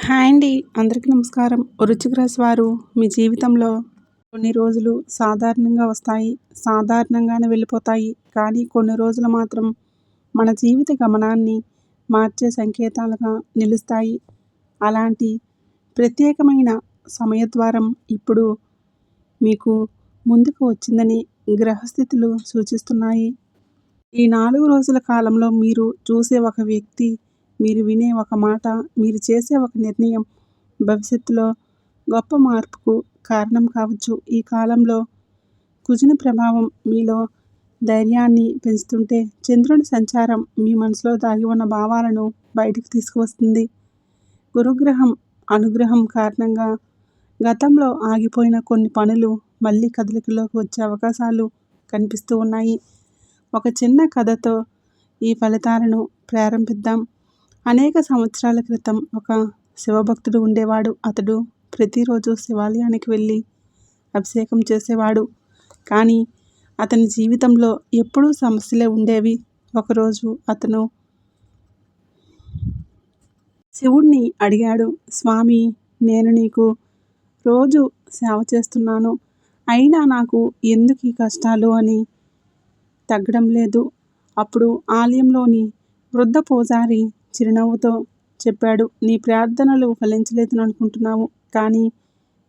Hi అండి. అందరికీ నమస్కారం. వృశ్చిక రాశి వారు మీ జీవితంలో కొన్ని రోజులు సాధారణంగా వస్తాయి. సాధారణంగానే వెళ్ళిపోతాయి. కానీ కొన్ని రోజులు మాత్రం మన జీవిత గమనాన్ని మార్చే సంకేతాలుగా నిలుస్తాయి. అలాంటి ప్రత్యేకమైన సమయద్వారం ఇప్పుడు మీకు ముందుకు వచ్చిందని గ్రహస్థితులు సూచిస్తున్నాయి. ఈ 4 రోజుల కాలంలో మీరు చూసే ఒక వ్యక్తి, మీరు వినే ఒక మాట, మీరు చేసే ఒక నిర్ణయం భవిష్యత్తులో గొప్ప మార్పుకు కారణం కావచ్చు. ఈ కాలంలో కుజుని ప్రభావం మీలో ధైర్యాన్ని పెంచుతుంటే, చంద్రుని సంచారం మీ మనసులో దాగి ఉన్న భావాలను బయటకు తీసుకువస్తుంది. గురుగ్రహం అనుగ్రహం కారణంగా గతంలో ఆగిపోయిన కొన్ని పనులు మళ్ళీ కదలికలోకి వచ్చే అవకాశాలు కనిపిస్తూ ఉన్నాయి. ఒక చిన్న కథతో ఈ ఫలితాలను ప్రారంభిద్దాం. అనేక సంవత్సరాల క్రితం ఒక శివభక్తుడు ఉండేవాడు. అతడు ప్రతిరోజు శివాలయానికి వెళ్ళి అభిషేకం చేసేవాడు. కానీ అతని జీవితంలో ఎప్పుడూ సమస్యలే ఉండేవి. ఒకరోజు అతను శివుణ్ణి అడిగాడు, స్వామి, నేను నీకు రోజు సేవ చేస్తున్నాను, అయినా నాకు ఎందుకు ఈ కష్టాలు అని తగ్గడం లేదు. అప్పుడు ఆలయంలోని వృద్ధ పూజారి చిరునవ్వుతో చెప్పాడు, నీ ప్రార్థనలు ఫలించలేదని అనుకుంటున్నావు, కానీ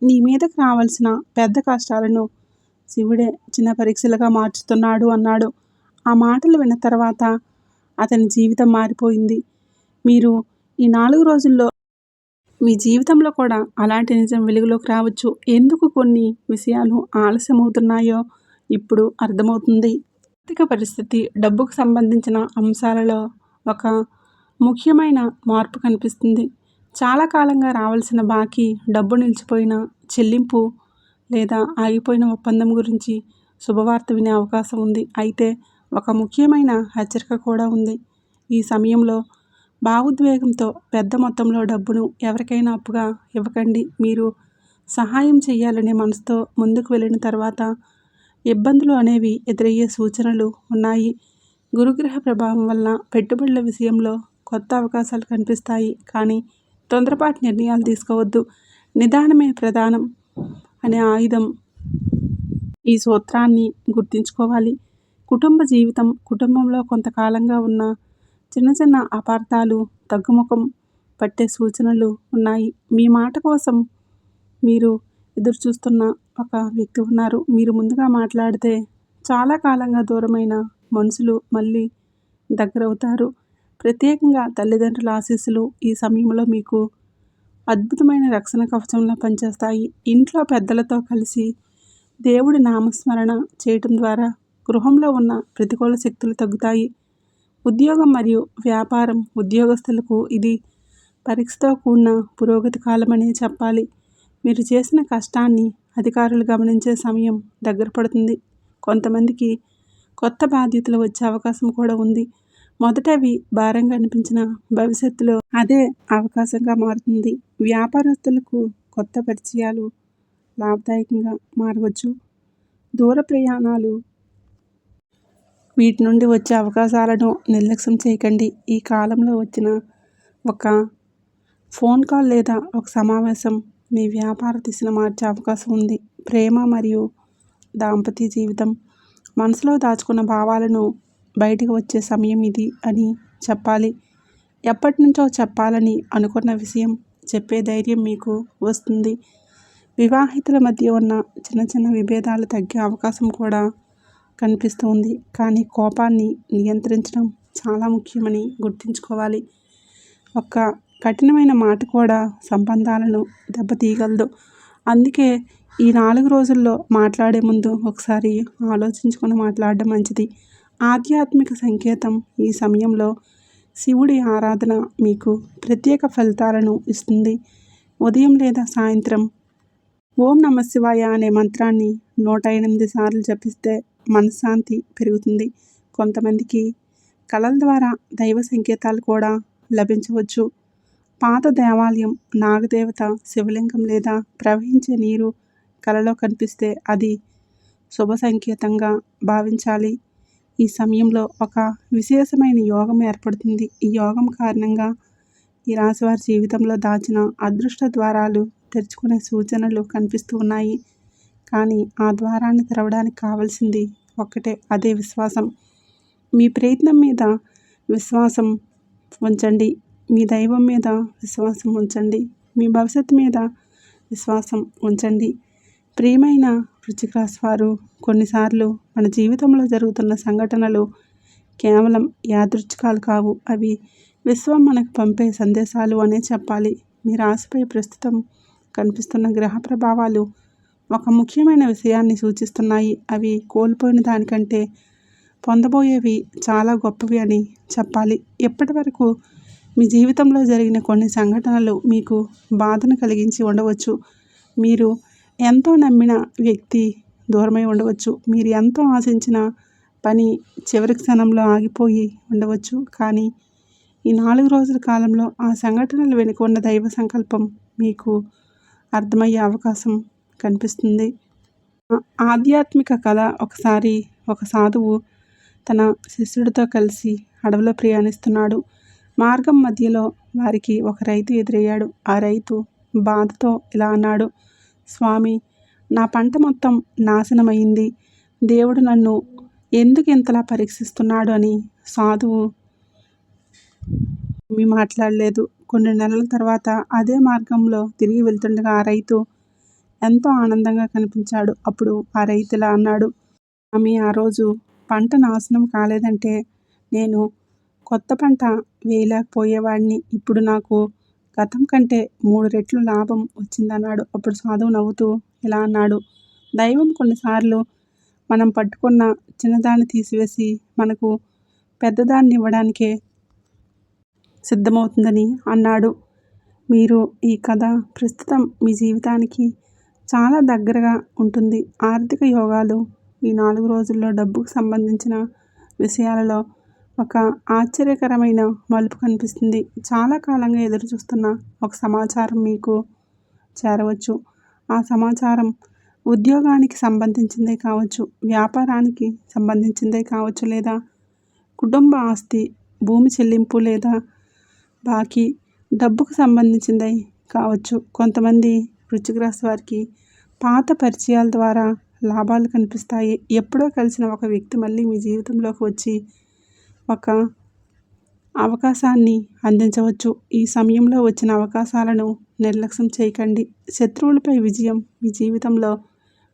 నీ మీదకు రావాల్సిన పెద్ద కష్టాలను శివుడే చిన్న పరీక్షలుగా మార్చుతున్నాడు అన్నాడు. ఆ మాటలు విన్న తర్వాత అతని జీవితం మారిపోయింది. మీరు ఈ 4 రోజుల్లో మీ జీవితంలో కూడా అలాంటి నిజం వెలుగులోకి రావచ్చు. ఎందుకు కొన్ని విషయాలు ఆలస్యమవుతున్నాయో ఇప్పుడు అర్థమవుతుంది. ఆర్థిక పరిస్థితి, డబ్బుకు సంబంధించిన అంశాలలో ఒక ముఖ్యమైన మార్పు కనిపిస్తుంది. చాలా కాలంగా రావాల్సిన బాకీ, డబ్బు నిలిచిపోయిన చెల్లింపు లేదా ఆగిపోయిన ఒప్పందం గురించి శుభవార్త వినే అవకాశం ఉంది. అయితే ఒక ముఖ్యమైన హెచ్చరిక కూడా ఉంది. ఈ సమయంలో భావోద్వేగంతో పెద్ద మొత్తంలో డబ్బును ఎవరికైనా అప్పుగా ఇవ్వకండి. మీరు సహాయం చేయాలనే మనసుతో ముందుకు వెళ్ళిన తర్వాత ఇబ్బందులు అనేవి ఎదురయ్యే సూచనలు ఉన్నాయి. గురుగ్రహ ప్రభావం వల్ల పెట్టుబడుల విషయంలో కొత్త అవకాశాలు కనిపిస్తాయి. కానీ తొందరపాటు నిర్ణయాలు తీసుకోవద్దు. నిదానమే ప్రధానం అనే ఆయుధం ఈ సూత్రాన్ని గుర్తుంచుకోవాలి. కుటుంబ జీవితం, కుటుంబంలో కొంతకాలంగా ఉన్న చిన్న చిన్న అపార్థాలు తగ్గుముఖం పట్టే సూచనలు ఉన్నాయి. మీ మాట కోసం మీరు ఎదురుచూస్తున్న ఒక వ్యక్తి ఉన్నారు. మీరు ముందుగా మాట్లాడితే చాలా కాలంగా దూరమైన మనుషులు మళ్ళీ దగ్గరవుతారు. ప్రత్యేకంగా తల్లిదండ్రుల ఆశీస్సులు ఈ సమయంలో మీకు అద్భుతమైన రక్షణ కవచంలా పనిచేస్తాయి. ఇంట్లో పెద్దలతో కలిసి దేవుడి నామస్మరణ చేయటం ద్వారా గృహంలో ఉన్న ప్రతికూల శక్తులు తగ్గుతాయి. ఉద్యోగం మరియు వ్యాపారం, ఉద్యోగస్తులకు ఇది పరీక్షతో కూడిన పురోగతి కాలమనే చెప్పాలి. మీరు చేసిన కష్టాన్ని అధికారులు గమనించే సమయం దగ్గర పడుతుంది. కొంతమందికి కొత్త బాధ్యతలు వచ్చే అవకాశం కూడా ఉంది. మొదట అవి భారంగా అనిపించిన భవిష్యత్తులో అదే అవకాశంగా మారుతుంది. వ్యాపారస్తులకు కొత్త పరిచయాలు లాభదాయకంగా మారవచ్చు. దూర ప్రయాణాలు, వీటి నుండి వచ్చే అవకాశాలను నిర్లక్ష్యం చేయకండి. ఈ కాలంలో వచ్చిన ఒక ఫోన్ కాల్ లేదా ఒక సమావేశం మీ వ్యాపార దిశను మార్చే అవకాశం ఉంది. ప్రేమ మరియు దాంపత్య జీవితం, మనసులో దాచుకున్న భావాలను బయటకు వచ్చే సమయం ఇది అని చెప్పాలి. ఎప్పటి నుంచో చెప్పాలని అనుకున్న విషయం చెప్పే ధైర్యం మీకు వస్తుంది. వివాహితుల మధ్య ఉన్న చిన్న చిన్న విభేదాలు తగ్గే అవకాశం కూడా కనిపిస్తుంది. కానీ కోపాన్ని నియంత్రించడం చాలా ముఖ్యమని గుర్తుంచుకోవాలి. ఒక కఠినమైన మాట కూడా సంబంధాలను దెబ్బతీయగలదు. అందుకే ఈ 4 రోజుల్లో మాట్లాడే ముందు ఒకసారి ఆలోచించుకొని మాట్లాడడం మంచిది. ఆధ్యాత్మిక సంకేతం, ఈ సమయంలో శివుడి ఆరాధన మీకు ప్రత్యేక ఫలితాలను ఇస్తుంది. ఉదయం లేదా సాయంత్రం ఓం నమఃశివాయ అనే మంత్రాన్ని 108 సార్లు జపిస్తే మనశ్శాంతి పెరుగుతుంది. కొంతమందికి కళల ద్వారా దైవ సంకేతాలు కూడా లభించవచ్చు. పాత దేవాలయం, నాగదేవత, శివలింగం లేదా ప్రవహించే నీరు కలలో కనిపిస్తే అది శుభ సంకేతంగా భావించాలి. ఈ సమయంలో ఒక విశేషమైన యోగం ఏర్పడుతుంది. ఈ యోగం కారణంగా ఈ రాశి వారి జీవితంలో దాచిన అదృష్ట ద్వారాలు తెరుచుకునే సూచనలు కనిపిస్తూ ఉన్నాయి. కానీ ఆ ద్వారాన్ని తెరవడానికి కావాల్సింది ఒక్కటే, అదే విశ్వాసం. మీ ప్రయత్నం మీద విశ్వాసం ఉంచండి. మీ దైవం మీద విశ్వాసం ఉంచండి. మీ భవిష్యత్తు మీద విశ్వాసం ఉంచండి. ప్రియమైన వృశ్చిక రాశి వారు, కొన్నిసార్లు మన జీవితంలో జరుగుతున్న సంఘటనలు కేవలం యాదృచ్ఛికాలు కావు. అవి విశ్వం మనకు పంపే సందేశాలు అనే చెప్పాలి. మీ రాశిపై ప్రస్తుతం కనిపిస్తున్న గ్రహ ప్రభావాలు ఒక ముఖ్యమైన విషయాన్ని సూచిస్తున్నాయి. అవి కోల్పోయిన దానికంటే పొందబోయేవి చాలా గొప్పవి అని చెప్పాలి. ఇప్పటి వరకు మీ జీవితంలో జరిగిన కొన్ని సంఘటనలు మీకు బాధను కలిగించి ఉండవచ్చు. మీరు ఎంతో నమ్మిన వ్యక్తి దూరమై ఉండవచ్చు. మీరు ఎంతో ఆశించిన పని చివరి క్షణంలో ఆగిపోయి ఉండవచ్చు. కానీ ఈ 4 రోజుల కాలంలో ఆ సంఘటనలు వెనుక ఉన్న దైవ సంకల్పం మీకు అర్థమయ్యే అవకాశం కనిపిస్తుంది. ఆధ్యాత్మిక కథ. ఒకసారి ఒక సాధువు తన శిష్యుడితో కలిసి అడవిలో ప్రయాణిస్తున్నాడు. మార్గం మధ్యలో వారికి ఒక రైతు ఎదురయ్యాడు. ఆ రైతు బాధతో ఇలా అన్నాడు, స్వామి, నా పంట మొత్తం నాశనమైంది. దేవుడు నన్ను ఎందుకు ఇంతలా పరీక్షిస్తున్నాడు అని సాధువు మాట్లాడలేదు. కొన్ని నెలల తర్వాత అదే మార్గంలో తిరిగి వెళ్తుండగా ఆ రైతు ఎంతో ఆనందంగా కనిపించాడు. అప్పుడు ఆ రైతు ఇలా అన్నాడు, స్వామి, ఆ రోజు పంట నాశనం కాలేదంటే నేను కొత్త పంట వేయలేకపోయేవాడిని. ఇప్పుడు నాకు గతం కంటే 3 రెట్లు లాభం వచ్చిందన్నాడు. అప్పుడు సాధువు నవ్వుతూ ఇలా అన్నాడు, దైవం కొన్నిసార్లు మనం పట్టుకున్న చిన్నదాన్ని తీసివేసి మనకు పెద్దదాన్ని ఇవ్వడానికే సిద్ధమవుతుందని అన్నాడు. మీరు ఈ కథ ప్రస్తుతం మీ జీవితానికి చాలా దగ్గరగా ఉంటుంది. ఆర్థిక యోగాలు. ఈ 4 రోజుల్లో డబ్బుకు సంబంధించిన విషయాలలో ఒక ఆశ్చర్యకరమైన మలుపు కనిపిస్తుంది. చాలా కాలంగా ఎదురు చూస్తున్న ఒక సమాచారం మీకు చేరవచ్చు. ఆ సమాచారం ఉద్యోగానికి సంబంధించిందే కావచ్చు, వ్యాపారానికి సంబంధించిందే కావచ్చు, లేదా కుటుంబ ఆస్తి, భూమి చెల్లింపు లేదా బాకీ డబ్బుకు సంబంధించిందే కావచ్చు. కొంతమంది వృశ్చిక రాశి వారికి పాత పరిచయాల ద్వారా లాభాలు కనిపిస్తాయి. ఎప్పుడో కలిసిన ఒక వ్యక్తి మళ్ళీ మీ జీవితంలోకి వచ్చి ఒక అవకాశాన్ని అందించవచ్చు. ఈ సమయంలో వచ్చిన అవకాశాలను నిర్లక్ష్యం చేయకండి. శత్రువులపై విజయం. మీ జీవితంలో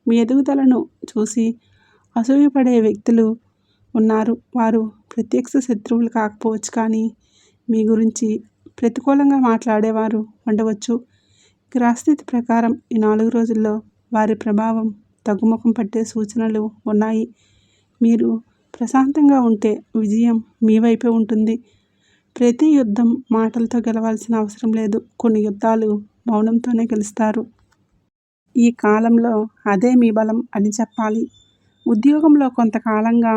మీ ఎదుగుదలను చూసి అసూయపడే వ్యక్తులు ఉన్నారు. వారు ప్రత్యక్ష శత్రువులు కాకపోవచ్చు, కానీ మీ గురించి ప్రతికూలంగా మాట్లాడేవారు ఉండవచ్చు. గ్రహస్థితి ప్రకారం ఈ 4 రోజుల్లో వారి ప్రభావం తగ్గుముఖం పట్టే సూచనలు ఉన్నాయి. మీరు ప్రశాంతంగా ఉంటే విజయం మీ వైపే ఉంటుంది. ప్రతి యుద్ధం మాటలతో గెలవాల్సిన అవసరం లేదు. కొన్ని యుద్ధాలు మౌనంతోనే గెలుస్తారు. ఈ కాలంలో అదే మీ బలం అని చెప్పాలి. ఉద్యోగంలో కొంతకాలంగా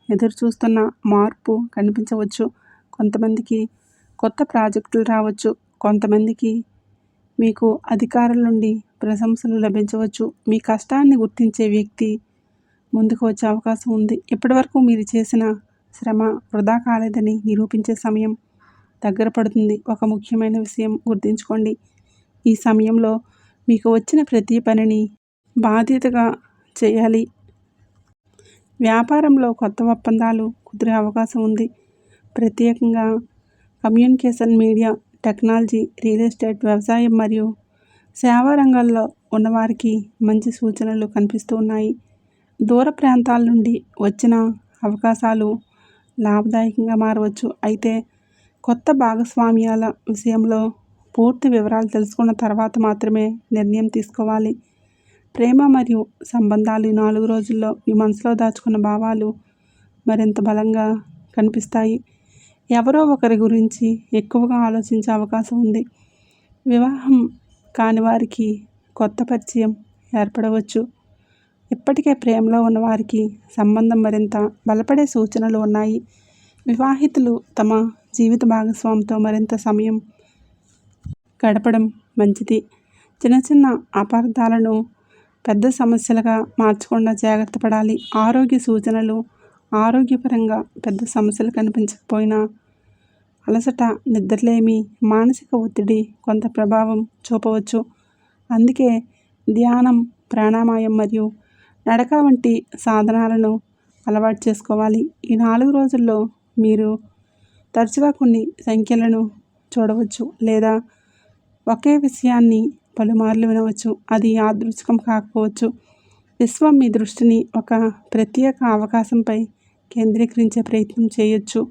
ఎదురు చూస్తున్న మార్పు కనిపించవచ్చు. కొంతమందికి కొత్త ప్రాజెక్టులు రావచ్చు. కొంతమందికి మీకు అధికారుల నుండి ప్రశంసలు లభించవచ్చు. మీ కష్టాన్ని గుర్తించే వ్యక్తి ముందుకు వచ్చే అవకాశం ఉంది. ఇప్పటివరకు మీరు చేసిన శ్రమ వృధా కాలేదని నిరూపించే సమయం దగ్గర పడుతుంది. ఒక ముఖ్యమైన విషయం గుర్తుంచుకోండి, ఈ సమయంలో మీకు వచ్చిన ప్రతి పనిని బాధ్యతగా చేయాలి. వ్యాపారంలో కొత్త ఒప్పందాలు కుదిరే అవకాశం ఉంది. ప్రత్యేకంగా communication, media, technology, real estate, వ్యవసాయం మరియు సేవా రంగాల్లో ఉన్నవారికి మంచి సూచనలు కనిపిస్తూ ఉన్నాయి. దూర ప్రాంతాల నుండి వచ్చిన అవకాశాలు లాభదాయకంగా మారవచ్చు. అయితే కొత్త భాగస్వామ్యాల విషయంలో పూర్తి వివరాలు తెలుసుకున్న తర్వాత మాత్రమే నిర్ణయం తీసుకోవాలి. ప్రేమ మరియు సంబంధాలు. ఈ 4 రోజుల్లో మీ మనసులో దాచుకున్న భావాలు మరింత బలంగా కనిపిస్తాయి. ఎవరో ఒకరి గురించి ఎక్కువగా ఆలోచించే అవకాశం ఉంది. వివాహం కాని వారికి కొత్త పరిచయం ఏర్పడవచ్చు. ఇప్పటికే ప్రేమలో ఉన్నవారికి సంబంధం మరింత బలపడే సూచనలు ఉన్నాయి. వివాహితులు తమ జీవిత భాగస్వామితో మరింత సమయం గడపడం మంచిది. చిన్న చిన్న అపార్థాలను పెద్ద సమస్యలుగా మార్చకుండా జాగ్రత్త పడాలి. ఆరోగ్య సూచనలు. ఆరోగ్యపరంగా పెద్ద సమస్యలు కనిపించకపోయినా అలసట, నిద్రలేమి, మానసిక ఒత్తిడి కొంత ప్రభావం చూపవచ్చు. అందుకే ధ్యానం, ప్రాణాయామం మరియు నడక వంటి సాధనాలను అలవాటు చేసుకోవాలి. ఈ 4 రోజుల్లో మీరు తరచుగా కొన్ని సంఖ్యలను చూడవచ్చు లేదా ఒకే విషయాన్ని పలుమార్లు వినవచ్చు. అది యాదృచ్ఛికం కాకపోవచ్చు. విశ్వం మీ దృష్టిని ఒక ప్రత్యేక అవకాశంపై కేంద్రీకరించే ప్రయత్నం చేయొచ్చు.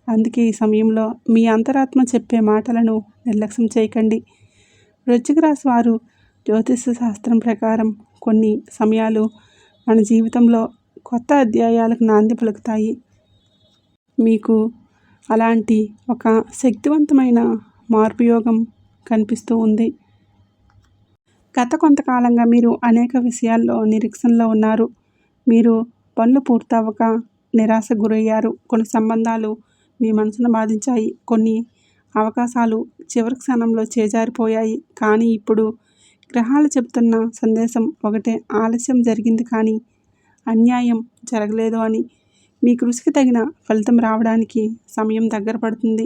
అందుకే ఈ సమయంలో మీ అంతరాత్మ చెప్పే మాటలను నిర్లక్ష్యం చేయకండి. వృశ్చిక రాశి వారు జ్యోతిష శాస్త్రం ప్రకారం కొన్ని సమయాలు మన జీవితంలో కొత్త అధ్యాయాలకు నాంది పలుకుతాయి. మీకు అలాంటి ఒక శక్తివంతమైన మార్పు యోగం కనిపిస్తూ ఉంది. గత కొంతకాలంగా మీరు అనేక విషయాల్లో నిరీక్షణలో ఉన్నారు. మీరు పనులు పూర్తవక నిరాశకు గురయ్యారు. కొన్ని సంబంధాలు మీ మనసును బాధించాయి. కొన్ని అవకాశాలు చివరి క్షణంలో చేజారిపోయాయి. కానీ ఇప్పుడు గ్రహాలు చెబుతున్న సందేశం ఒకటే: ఆలస్యం జరిగింది కానీ అన్యాయం జరగలేదు అని. మీ కృషికి తగిన ఫలితం రావడానికి సమయం దగ్గర పడుతుంది.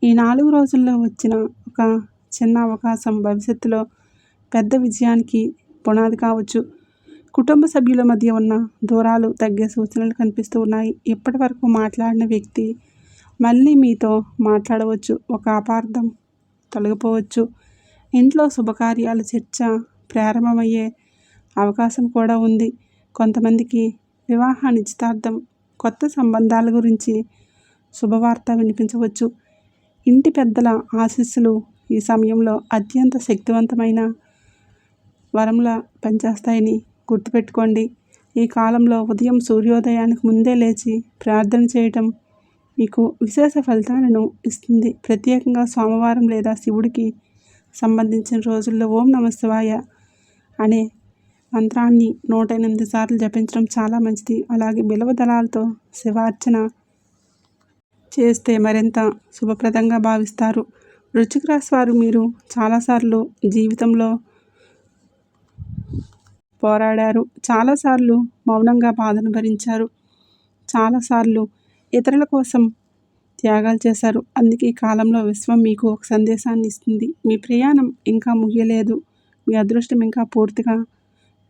ఈ 4 రోజుల్లో వచ్చిన ఒక చిన్న అవకాశం భవిష్యత్తులో పెద్ద విజయానికి పునాది కావచ్చు. కుటుంబ సభ్యుల మధ్య ఉన్న దూరాలు తగ్గే సూచనలు కనిపిస్తూ ఉన్నాయి. ఇప్పటి వరకు మాట్లాడిన వ్యక్తి మళ్ళీ మీతో మాట్లాడవచ్చు. ఒక అపార్థం తొలగిపోవచ్చు. ఇంట్లో శుభకార్యాల చర్చ ప్రారంభమయ్యే అవకాశం కూడా ఉంది. కొంతమందికి వివాహ నిశ్చితార్థం, కొత్త సంబంధాల గురించి శుభవార్త వినిపించవచ్చు. ఇంటి పెద్దల ఆశీస్సులు ఈ సమయంలో అత్యంత శక్తివంతమైన వరంలా పనిచేస్తాయని గుర్తుపెట్టుకోండి. ఈ కాలంలో ఉదయం సూర్యోదయానికి ముందే లేచి ప్రార్థన చేయటం మీకు విశేష ఫలితాలను ఇస్తుంది. ప్రత్యేకంగా సోమవారం లేదా శివుడికి సంబంధించిన రోజుల్లో ఓం నమఃశివాయ అనే మంత్రాన్ని 108 సార్లు జపించడం చాలా మంచిది. అలాగే బిల్వ దళాలతో శివార్చన చేస్తే మరింత శుభప్రదంగా భావిస్తారు. వృశ్చిక రాశి వారు మీరు చాలాసార్లు జీవితంలో పోరాడారు. చాలాసార్లు మౌనంగా బాధను భరించారు. చాలాసార్లు ఇతరుల కోసం త్యాగాలు చేశారు. అందుకే ఈ కాలంలో విశ్వం మీకు ఒక సందేశాన్ని ఇస్తుంది. మీ ప్రయాణం ఇంకా ముగియలేదు. మీ అదృష్టం ఇంకా పూర్తిగా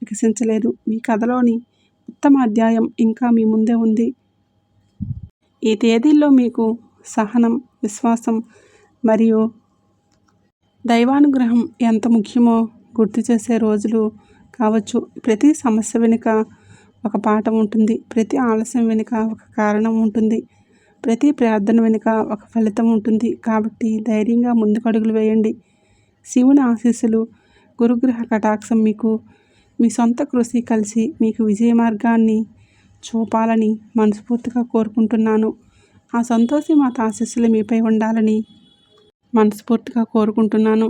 వికసించలేదు. మీ కథలోని ఉత్తమ అధ్యాయం ఇంకా మీ ముందే ఉంది. ఈ తేదీల్లో మీకు సహనం, విశ్వాసం మరియు దైవానుగ్రహం ఎంత ముఖ్యమో గుర్తు చేసే రోజులు కావచ్చు. ప్రతి సమస్య వెనుక ఒక పాఠం ఉంటుంది. ప్రతి ఆలస్యం వెనుక ఒక కారణం ఉంటుంది. ప్రతి ప్రార్థన వెనుక ఒక ఫలితం ఉంటుంది. కాబట్టి ధైర్యంగా ముందుకడుగులు వేయండి. శివుని ఆశీస్సులు, గురుగ్రహ కటాక్షం మీకు మీ సొంత కృషి కలిసి మీకు విజయ మార్గాన్ని చూపాలని మనస్ఫూర్తిగా కోరుకుంటున్నాను. ఆ సంతోషి మాత ఆశీస్సులు మీపై ఉండాలని మనస్ఫూర్తిగా కోరుకుంటున్నాను.